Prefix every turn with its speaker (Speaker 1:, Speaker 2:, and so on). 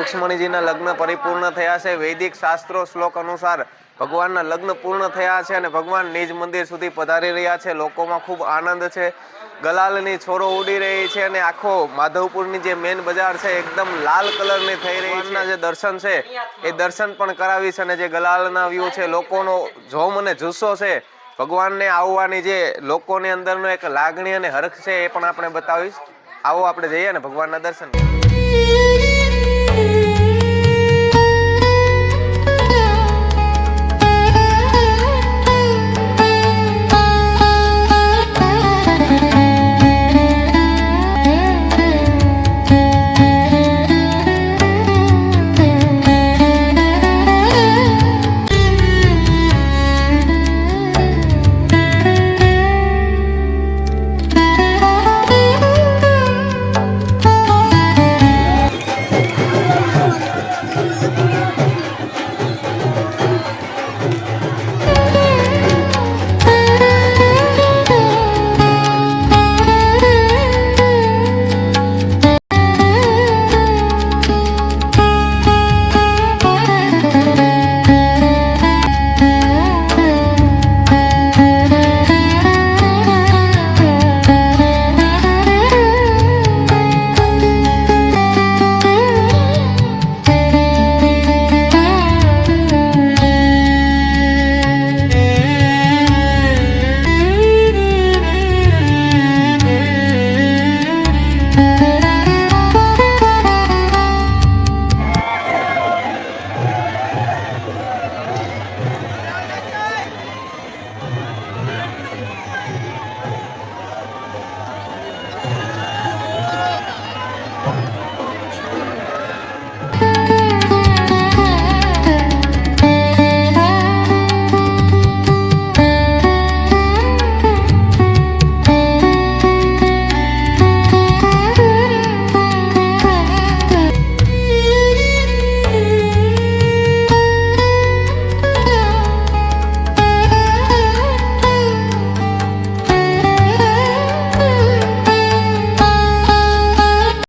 Speaker 1: રૂક્ષ્મણીજીના લગ્ન પરિપૂર્ણ થયા છે। વૈદિક શાસ્ત્રો શ્લોક અનુસાર ભગવાનના લગ્ન પૂર્ણ થયા છે અને ભગવાન નિજ મંદિર સુધી પધારી રહ્યા છે। લોકોમાં ખૂબ આનંદ છે। ગલાલની છોરો ઉડી રહી છે અને આખો માધવપુરની જે મેન બજાર છે એકદમ લાલ કલરની થઈ રહી છે। જે દર્શન છે એ દર્શન પણ કરાવીશ અને જે ગલાલના વ્યૂ છે, લોકોનો જોમ અને જુસ્સો છે, ભગવાનને આવવાની જે લોકોની અંદરનો એક લાગણી અને હરખ છે એ પણ આપણે બતાવીશ। આવો આપણે જઈએ ને ભગવાનના દર્શન કરીએ।